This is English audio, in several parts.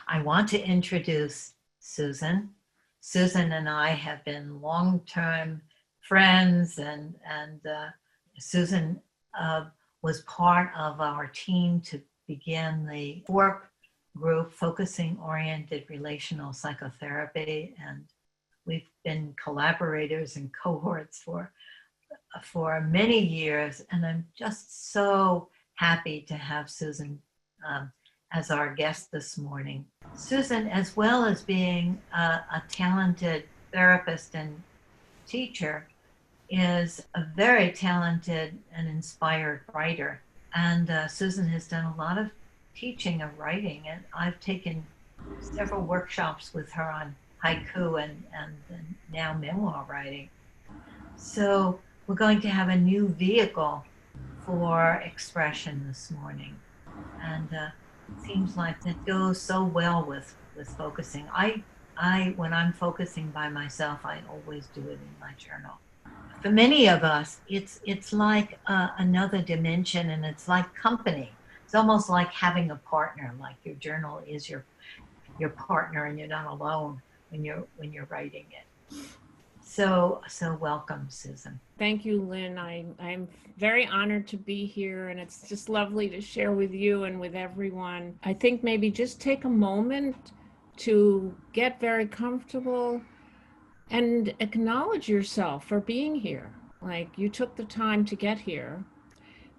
I want to introduce Susan. Susan and I have been long-term friends, and Susan was part of our team to begin the FORP group, Focusing Oriented Relational Psychotherapy, and we've been collaborators and cohorts for many years, and I'm just so happy to have Susan as our guest this morning. Susan, as well as being a talented therapist and teacher, is a very talented and inspired writer. And Susan has done a lot of teaching of writing, and I've taken several workshops with her on haiku and now memoir writing. So we're going to have a new vehicle for expression this morning. And it seems like that goes so well with focusing. I when I'm focusing by myself, I always do it in my journal. For many of us, it's like another dimension, and it's like company. It's almost like having a partner, like your journal is your partner, and you're not alone when you're writing it. So welcome, Susan. Thank you, Lynn. I'm very honored to be here, and it's just lovely to share with you and with everyone. I think maybe just take a moment to get very comfortable and acknowledge yourself for being here. Like, you took the time to get here.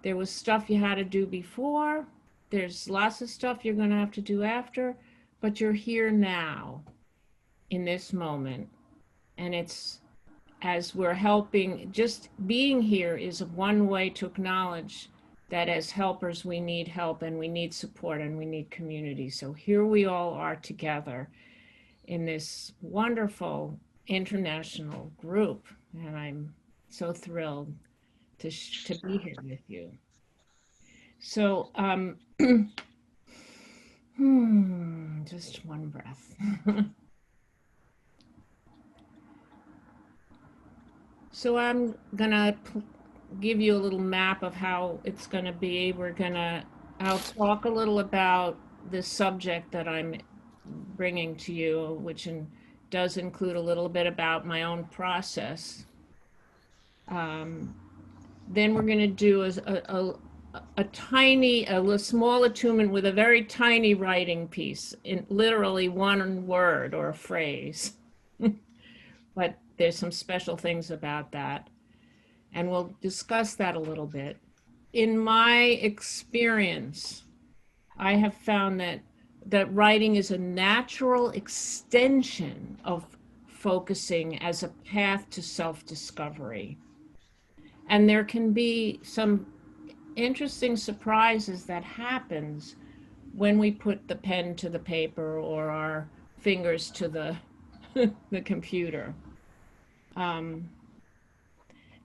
There was stuff you had to do before. There's lots of stuff you're going to have to do after, but you're here now in this moment. And it's, as we're helping, just being here is one way to acknowledge that as helpers, we need help and we need support and we need community. So here we all are together in this wonderful international group. And I'm so thrilled to be here with you. So, just one breath. So I'm gonna give you a little map of how it's gonna be. I'll talk a little about the subject that I'm bringing to you, which does include a little bit about my own process. Then we're gonna do a small attunement with a very tiny writing piece, in literally one word or a phrase. But there's some special things about that, and we'll discuss that a little bit. In my experience, I have found that writing is a natural extension of focusing as a path to self-discovery. And there can be some interesting surprises that happens when we put the pen to the paper or our fingers to the computer. And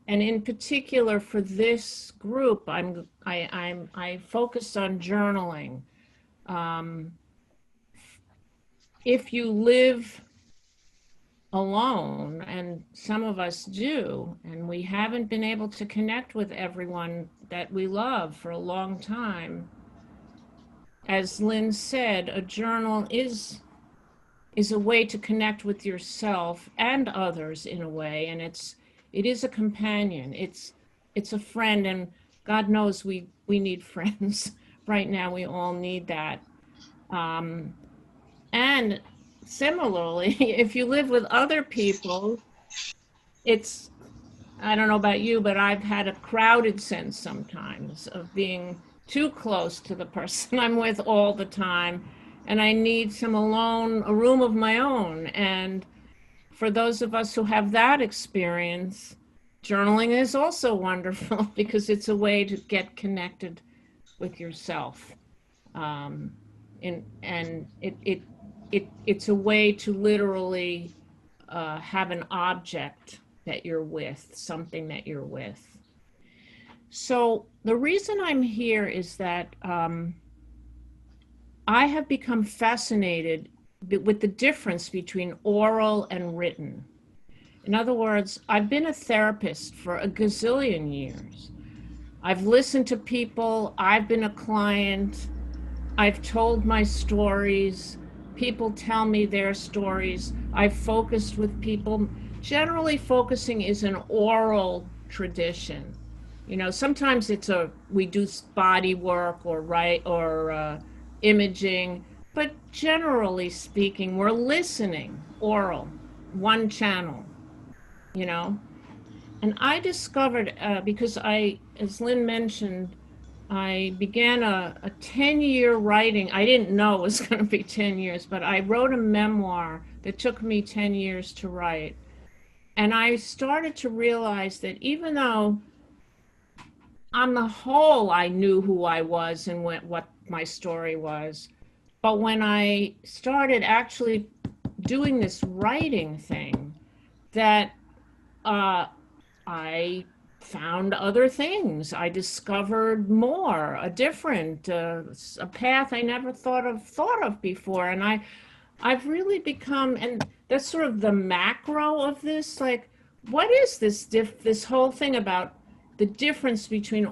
in particular for this group, I focused on journaling. If you live alone, and some of us do, and we haven't been able to connect with everyone that we love for a long time, as Lynn said, a journal is a way to connect with yourself and others in a way, and it is a companion. It's a friend, and God knows we need friends right now. We all need that. And similarly, if you live with other people, I don't know about you, but I've had a crowded sense sometimes of being too close to the person I'm with all the time. And I need a room of my own. And for those of us who have that experience, journaling is also wonderful because it's a way to get connected with yourself. And it's a way to literally have an object that you're with, something that you're with. So the reason I'm here is that I have become fascinated with the difference between oral and written. In other words, I've been a therapist for a gazillion years. I've listened to people, I've been a client, I've told my stories, People tell me their stories. I've focused with people. Generally, focusing is an oral tradition. You know, sometimes we do body work or imaging, but generally speaking, we're listening, oral, one channel, you know. And I discovered, because as Lynn mentioned, I began a 10-year writing. I didn't know it was going to be 10 years, but I wrote a memoir that took me 10 years to write. And I started to realize that even though on the whole I knew who I was and what my story was, but when I started actually doing this writing thing, that I found other things. I discovered more, a different, a path I never thought of before. And I've really become, and that's sort of the macro of this, like, what is this whole thing about the difference between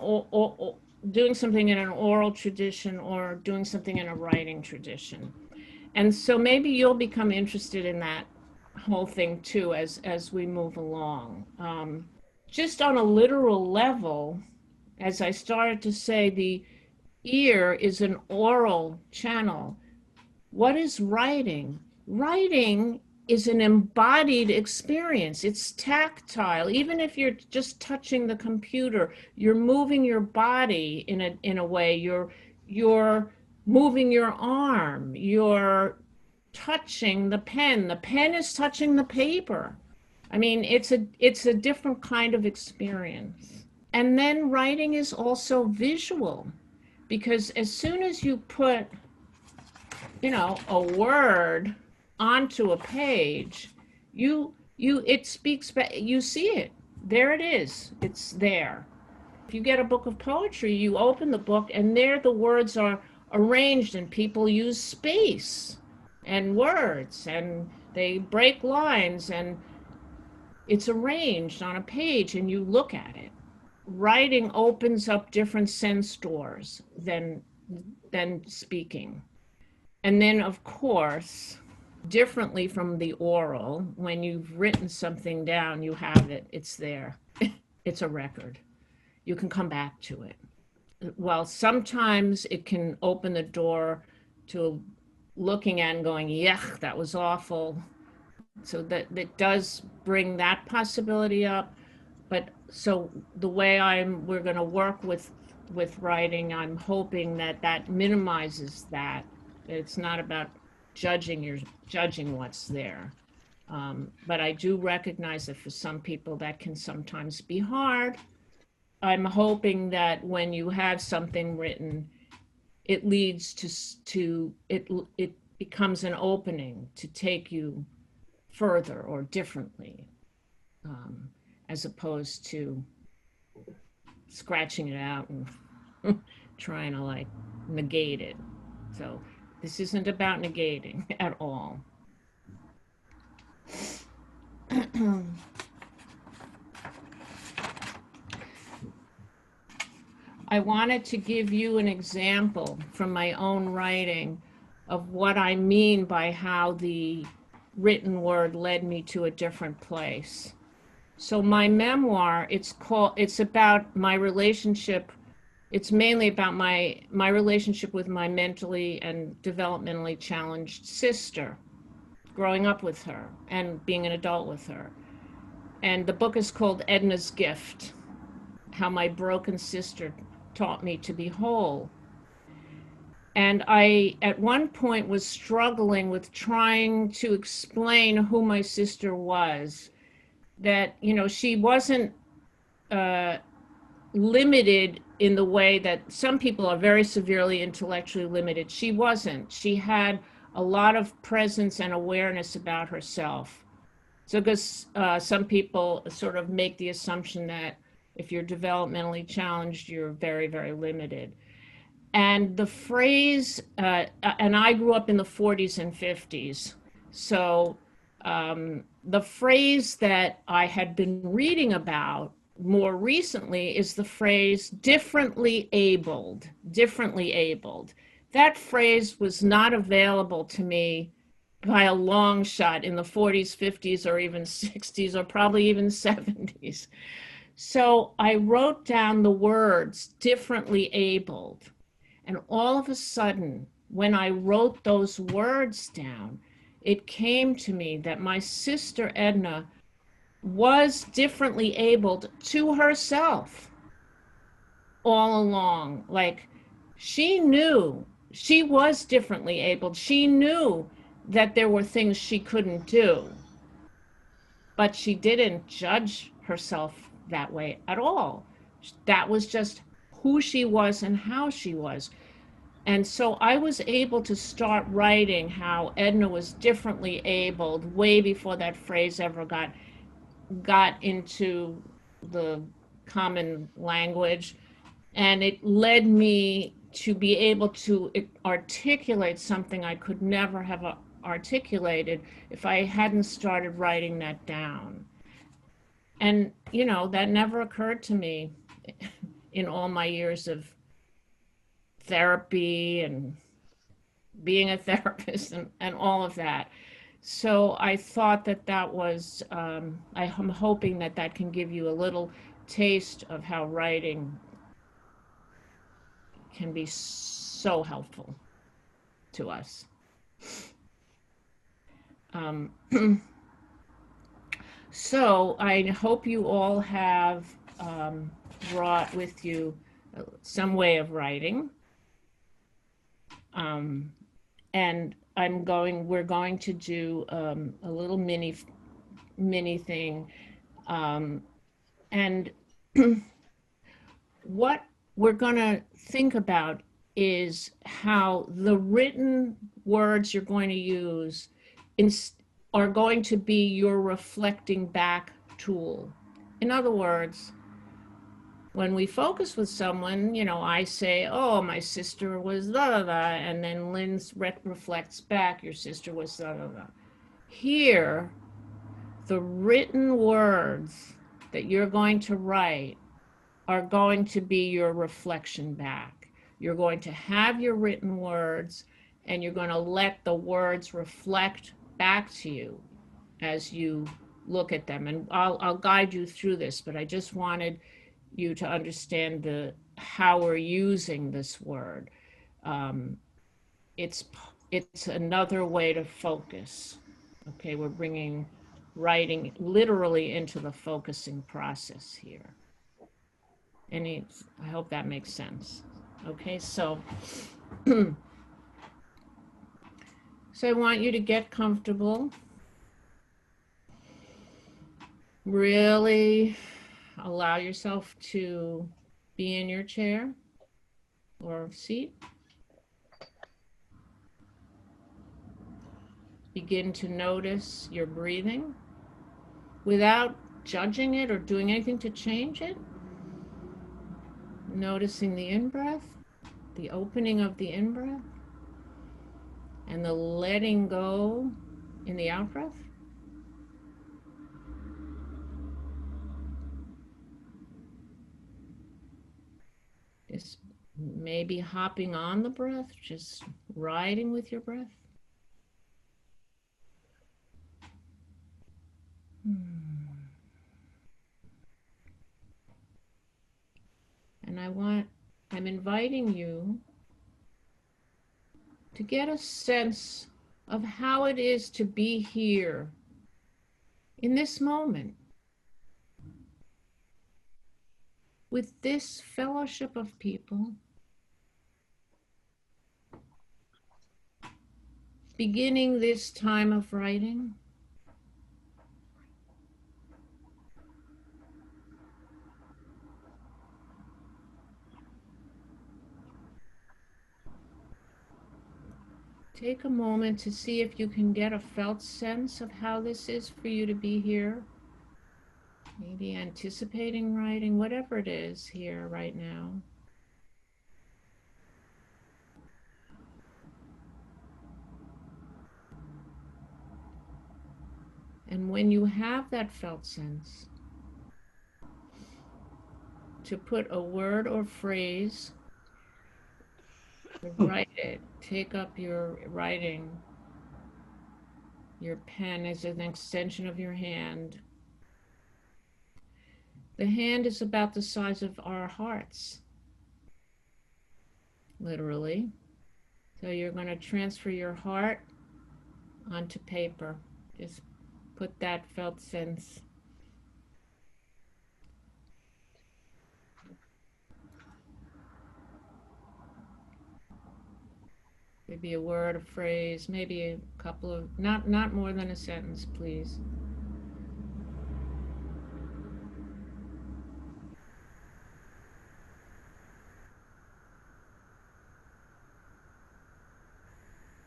doing something in an oral tradition or doing something in a writing tradition? And so maybe you'll become interested in that whole thing too as we move along. Just on a literal level, as I started to say, the ear is an oral channel. What is writing? Writing is an embodied experience. It's tactile. Even if you're just touching the computer, you're moving your body in a way. You're moving your arm. You're touching the pen. The pen is touching the paper. I mean, it's a different kind of experience. And then writing is also visual, because as soon as you put, a word onto a page, it speaks back, you see it. There it is. It's there. If you get a book of poetry, you open the book and there the words are arranged and people use space and words and they break lines and it's arranged on a page and you look at it. Writing opens up different sense doors than speaking. And then, of course, differently from the oral, when you've written something down, you have it, it's there. It's a record. You can come back to it. Well, sometimes it can open the door to looking at and going, yuck, that was awful. So that does bring that possibility up. But so the way we're going to work with writing, I'm hoping that minimizes that. It's not about judging what's there. But I do recognize that for some people that can sometimes be hard. I'm hoping that when you have something written, it leads to it becomes an opening to take you further or differently, as opposed to scratching it out and trying to like negate it. So this isn't about negating at all. I wanted to give you an example from my own writing of what I mean by how the written word led me to a different place. So my memoir, it's about my relationship. It's mainly about my relationship with my mentally and developmentally challenged sister, growing up with her and being an adult with her. And the book is called Edna's Gift, How My Broken Sister Taught Me to Be Whole. And I, at one point, was struggling with trying to explain who my sister was. That, she wasn't limited in the way that some people are very severely intellectually limited. She wasn't. She had a lot of presence and awareness about herself. So because some people sort of make the assumption that if you're developmentally challenged, you're very, very limited. And the phrase, and I grew up in the 40s and 50s. So the phrase that I had been reading about more recently is the phrase differently abled, that phrase was not available to me by a long shot in the 40s, 50s, or even 60s, or probably even 70s. So I wrote down the words differently abled. And all of a sudden, when I wrote those words down, it came to me that my sister Edna was differently abled to herself all along. Like, she knew she was differently abled. She knew that there were things she couldn't do, but she didn't judge herself that way at all. That was just who she was and how she was. And so I was able to start writing how Edna was differently abled way before that phrase ever got into the common language. And it led me to be able to articulate something I could never have articulated if I hadn't started writing that down. And, you know, that never occurred to me in all my years of therapy and being a therapist and all of that. So I thought that that was, I'm hoping that that can give you a little taste of how writing can be so helpful to us. So I hope you all have brought with you some way of writing. And we're going to do a little mini thing. And what we're going to think about is how the written words you're going to use are going to be your reflecting back tool. In other words, when we focus with someone, you know, I say, oh, my sister was da da da, and then Lynn reflects back, your sister was da da da. Here, the written words that you're going to write are going to be your reflection back. You're going to have your written words, and you're going to let the words reflect back to you as you look at them. And I'll guide you through this, but I just wanted you to understand how we're using this word. It's another way to focus. Okay, we're bringing writing literally into the focusing process here. I hope that makes sense. Okay, so so I want you to get comfortable. Really allow yourself to be in your chair or seat. Begin to notice your breathing without judging it or doing anything to change it. Noticing the in-breath, the opening of the in-breath, and the letting go in the out-breath. Just maybe hopping on the breath, just riding with your breath. And I'm inviting you to get a sense of how it is to be here in this moment with this fellowship of people, beginning this time of writing. Take a moment to see if you can get a felt sense of how this is for you to be here. Maybe anticipating writing, whatever it is here right now. And when you have that felt sense, to put a word or phrase Write it. Take up your writing. Your pen is an extension of your hand. The hand is about the size of our hearts, literally. So you're going to transfer your heart onto paper. Just put that felt sense. Maybe a word, a phrase, maybe a couple of, not more than a sentence, please.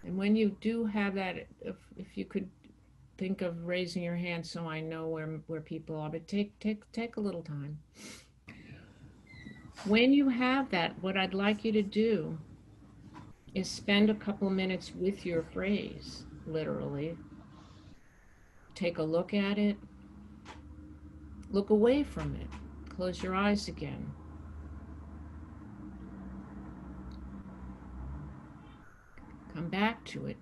And when you do have that, if you could think of raising your hand so I know where people are, but take a little time. When you have that, what I'd like you to do is spend a couple minutes with your phrase, literally. Take a look at it, look away from it, close your eyes again. Come back to it.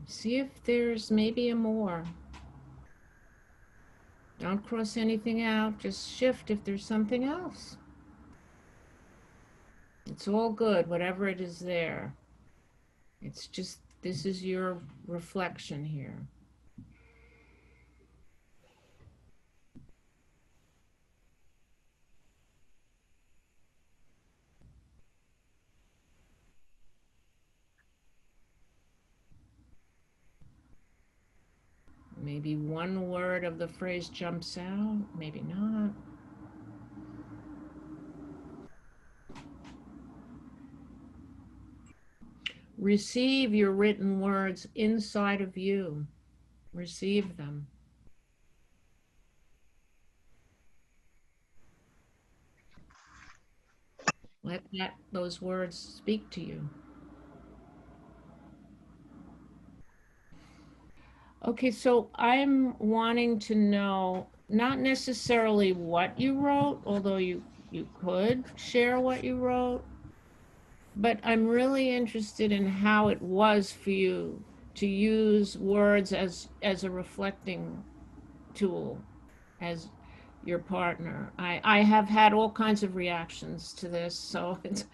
See if there's maybe a more. Don't cross anything out, just shift if there's something else. It's all good, whatever it is there. It's just, this is your reflection here. Maybe one word of the phrase jumps out, maybe not. Receive your written words inside of you. Receive them. Let those words speak to you. Okay, so I'm wanting to know not necessarily what you wrote, although you could share what you wrote, but I'm really interested in how it was for you to use words as a reflecting tool as your partner. I have had all kinds of reactions to this, so it's,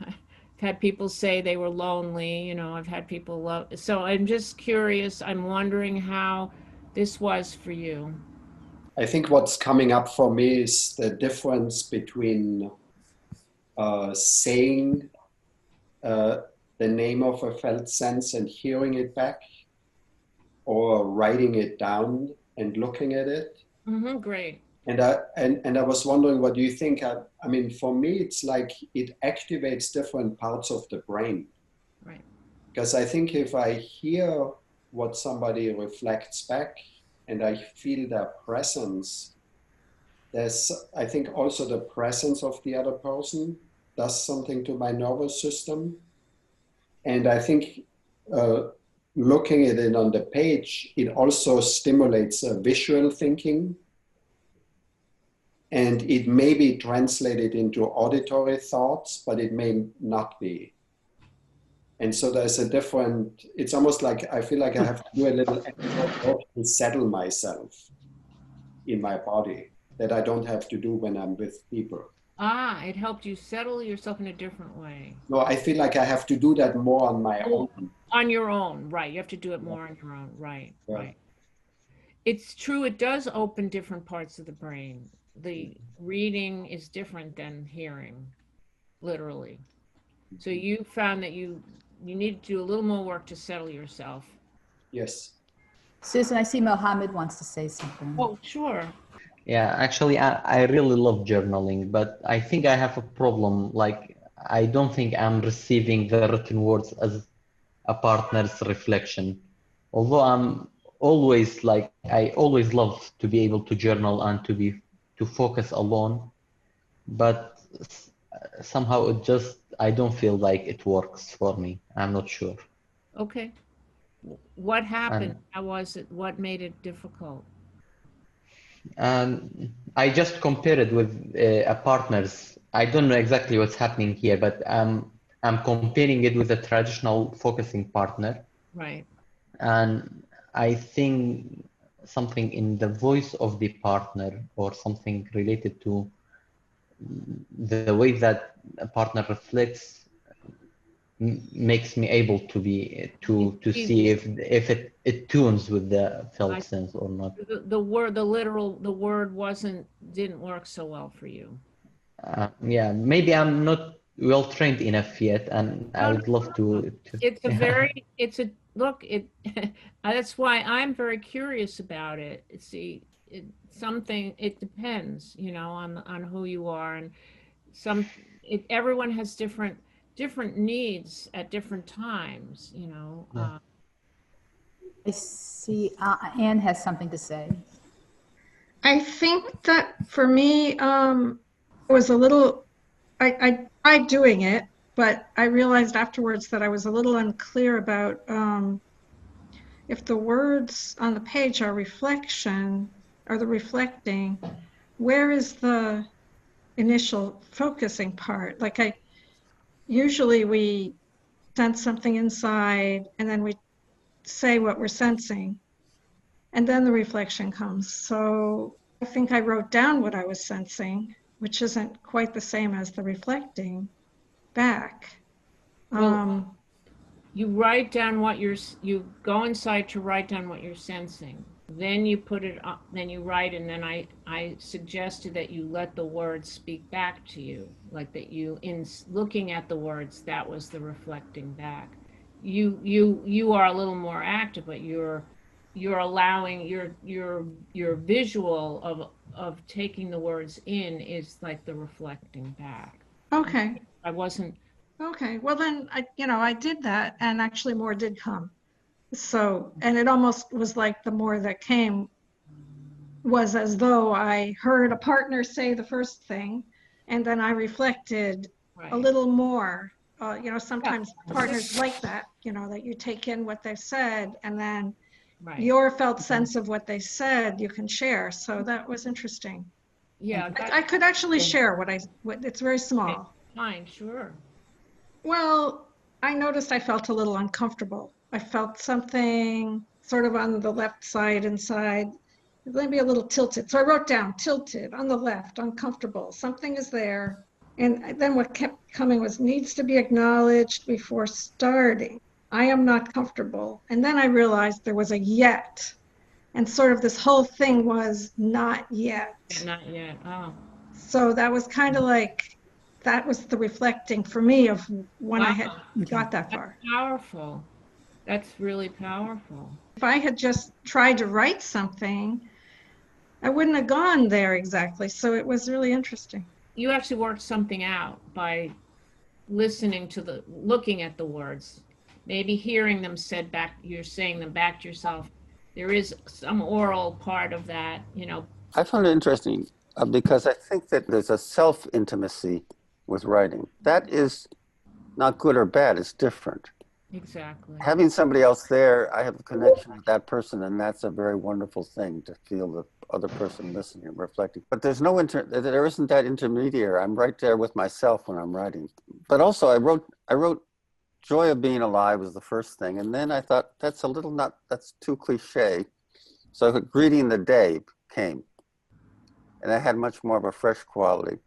I've had people say they were lonely, you know, I've had people love, so I'm just curious, I'm wondering how this was for you. I think what's coming up for me is the difference between saying the name of a felt sense and hearing it back, or writing it down and looking at it. Mm-hmm, great. And I was wondering, what do you think? I mean, for me, it's like it activates different parts of the brain. Right. Because I think if I hear what somebody reflects back and I feel their presence, there's, I think, also the presence of the other person does something to my nervous system. And I think looking at it on the page, it also stimulates visual thinking. And it may be translated into auditory thoughts, but it may not be. And so there's a different, it's almost like I feel like I have to do a little extra work to settle myself in my body that I don't have to do when I'm with people. Ah, it helped you settle yourself in a different way. No, I feel like I have to do that more on my own. On your own, right. You have to do it more on your own, right, Yeah. right. It's true, it does open different parts of the brain. The reading is different than hearing, literally. So you found that you need to do a little more work to settle yourself. Yes. Susan, I see Mohammed wants to say something. Oh, sure. Yeah, actually, I really love journaling, but I think I have a problem. Like, I don't think I'm receiving the written words as a partner's reflection. Although I'm always like, I always love to be able to journal and to focus alone, but somehow it just, I don't feel like it works for me. I'm not sure. Okay. What happened? How was it? What made it difficult? I just compare it with a partner's. I don't know exactly what's happening here, but I'm comparing it with a traditional focusing partner. Right. And I think something in the voice of the partner or something related to the way that a partner reflects makes me able to be to see if it tunes with the felt sense or not. The word didn't work so well for you. Yeah, maybe I'm not well trained enough yet, and I would love to. It's a very, it's a look. It that's why I'm very curious about it. See, it depends, you know, on who you are, and everyone has different needs at different times, you know. Yeah. I see Anne has something to say. I think that for me, it was a little, I tried doing it, but I realized afterwards that I was a little unclear about if the words on the page are reflection, or the reflecting, where is the initial focusing part? Like usually we sense something inside and then we say what we're sensing, and then the reflection comes. So I think I wrote down what I was sensing, which isn't quite the same as the reflecting back. Well, you write down you go inside to write down what you're sensing. Then you put it up, then you write, and then I suggested that you let the words speak back to you, like that you, in looking at the words, that was the reflecting back. You are a little more active, but you're allowing your visual of taking the words in is like the reflecting back. Okay. I wasn't. Okay. Well, then I did that, and actually more did come. So, and it almost was like the more that came was as though I heard a partner say the first thing, and then I reflected a little more. Sometimes partners like that, that you take in what they've said, and then your felt sense of what they said you can share. So that was interesting. Yeah, I could actually share what it's very small. Fine, sure. Well, I noticed I felt a little uncomfortable. I felt something sort of on the left side inside, maybe a little tilted. So I wrote down tilted on the left, uncomfortable. Something is there. And then what kept coming was needs to be acknowledged before starting. I am not comfortable. And then I realized there was a yet. And sort of this whole thing was not yet. Not yet. Oh. So that was kind of like, that was the reflecting for me of when I had got that far. That's powerful. That's really powerful. If I had just tried to write something, I wouldn't have gone there exactly. So it was really interesting. You actually worked something out by looking at the words, maybe hearing them said back, you're saying them back to yourself. There is some oral part of that, I found it interesting because I think that there's a self-intimacy with writing. That is not good or bad, it's different. Exactly. Having somebody else there, I have a connection with that person, and that's a very wonderful thing, to feel the other person listening and reflecting. But there's there isn't that intermediary. I'm right there with myself when I'm writing. But also I wrote Joy of Being Alive was the first thing, and then I thought that's too cliche. So Greeting the Day came, and I had much more of a fresh quality.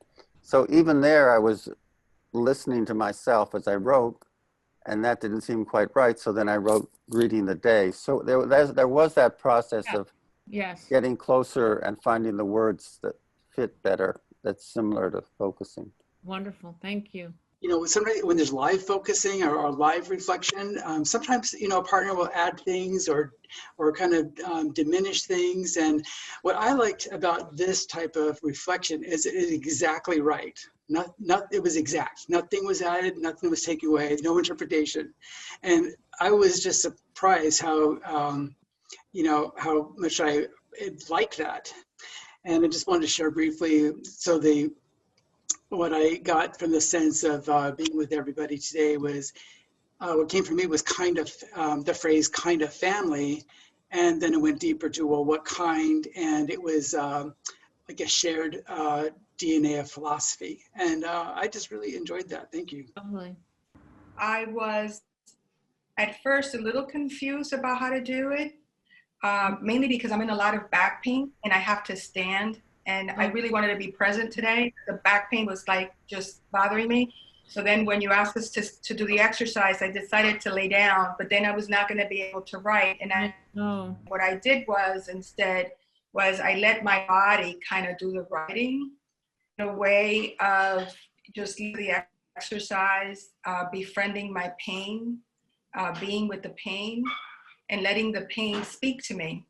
So even there, I was listening to myself as I wrote, and that didn't seem quite right. So then I wrote Greeting the Day. So there was that process of getting closer and finding the words that fit better, that's similar to focusing. Wonderful, thank you. Sometimes when there's live focusing or live reflection, sometimes, a partner will add things or kind of diminish things. And what I liked about this type of reflection is it is exactly right. It was exact. Nothing was added, nothing was taken away, no interpretation. And I was just surprised how, how much I liked that. And I just wanted to share briefly. So what I got from the sense of being with everybody today was, what came from me was kind of the phrase kind of family. And then it went deeper to, well, what kind? And it was like a shared DNA of philosophy. And I just really enjoyed that. Thank you. Lovely. I was at first a little confused about how to do it, mainly because I'm in a lot of back pain and I have to stand. And I really wanted to be present today. The back pain was like just bothering me. So then when you asked us to do the exercise, I decided to lay down, but then I was not going to be able to write. And what I did was instead was I let my body kind of do the writing in a way of just the exercise, befriending my pain, being with the pain and letting the pain speak to me.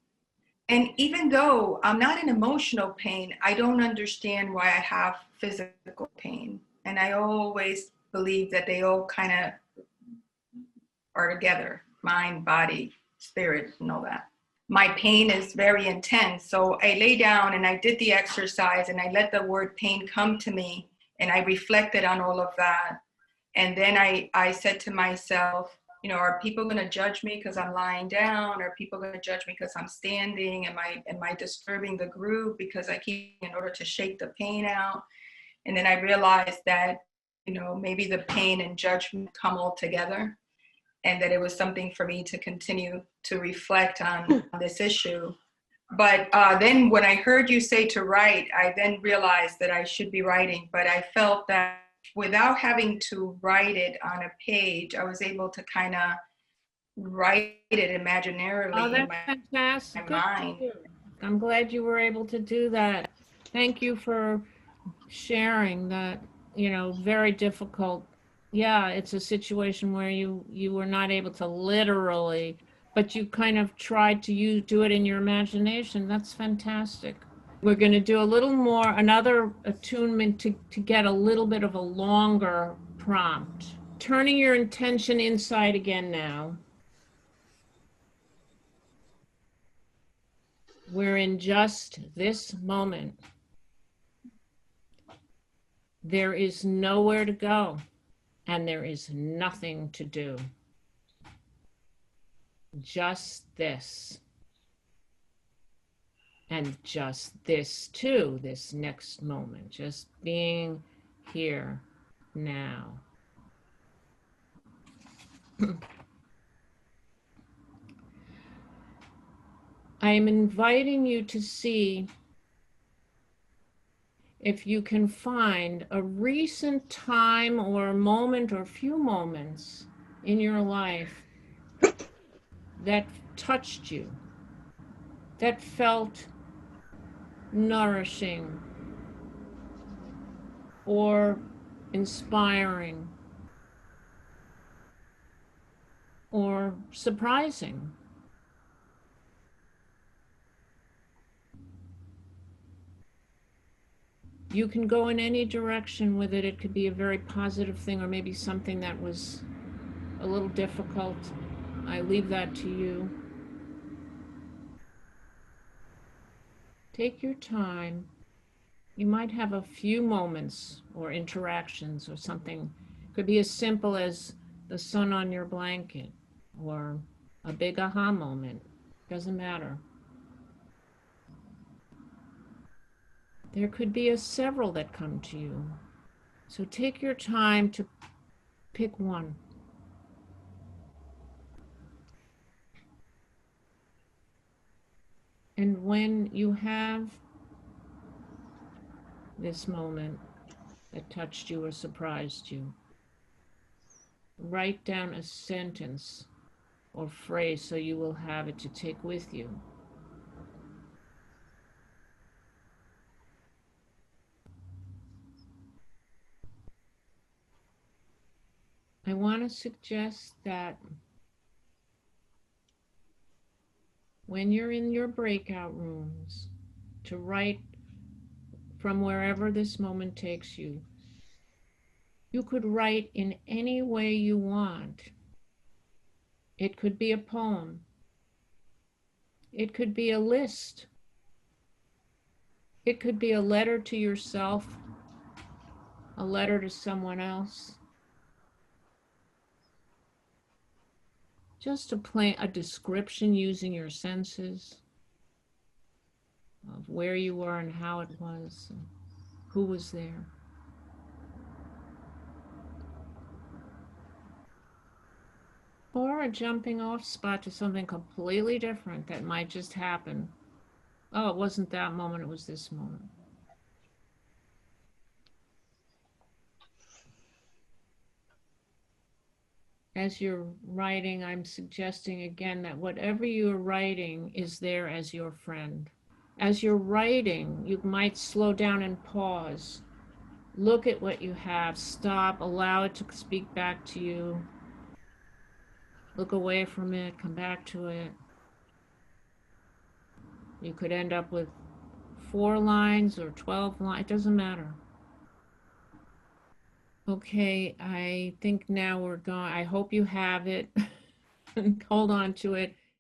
And even though I'm not in emotional pain, I don't understand why I have physical pain. And I always believe that they all kind of are together, mind, body, spirit, and all that. My pain is very intense. So I lay down and I did the exercise and I let the word pain come to me and I reflected on all of that. And then I said to myself, you know, are people going to judge me because I'm lying down? Are people going to judge me because I'm standing? Am I disturbing the group because I keep in order to shake the pain out? And then I realized that, you know, maybe the pain and judgment come all together, and that it was something for me to continue to reflect on this issue. But then when I heard you say to write, I then realized that I should be writing, but I felt that without having to write it on a page, I was able to kind of write it imaginarily in my mind. I'm glad you were able to do that. Thank you for sharing that, you know, very difficult. Yeah, it's a situation where you were not able to literally, but you kind of tried to do it in your imagination. That's fantastic. We're going to do a little more, another attunement to get a little bit of a longer prompt. Turning your intention inside again now. We're in just this moment. There is nowhere to go, and there is nothing to do. Just this. And just this too, this next moment, just being here now. I am inviting you to see if you can find a recent time or a moment or a few moments in your life that touched you, that felt nourishing or inspiring or surprising. You can go in any direction with it. It could be a very positive thing or maybe something that was a little difficult. I leave that to you. Take your time. You might have a few moments or interactions or something. It could be as simple as the sun on your blanket or a big aha moment. Doesn't matter. There could be several that come to you. So take your time to pick one. And when you have this moment that touched you or surprised you, write down a sentence or phrase so you will have it to take with you. I want to suggest that when you're in your breakout rooms, to write from wherever this moment takes you. You could write in any way you want. It could be a poem. It could be a list. It could be a letter to yourself, a letter to someone else. Just a description using your senses of where you were and how it was, and who was there. or a jumping off spot to something completely different that might just happen. Oh, it wasn't that moment, it was this moment. As you're writing, I'm suggesting again that whatever you're writing is there as your friend. As you're writing, you might slow down and pause. Look at what you have, stop, allow it to speak back to you. Look away from it, come back to it. You could end up with 4 lines or 12 lines, it doesn't matter. Okay, I think now we're going, I hope you have it. Hold on to it.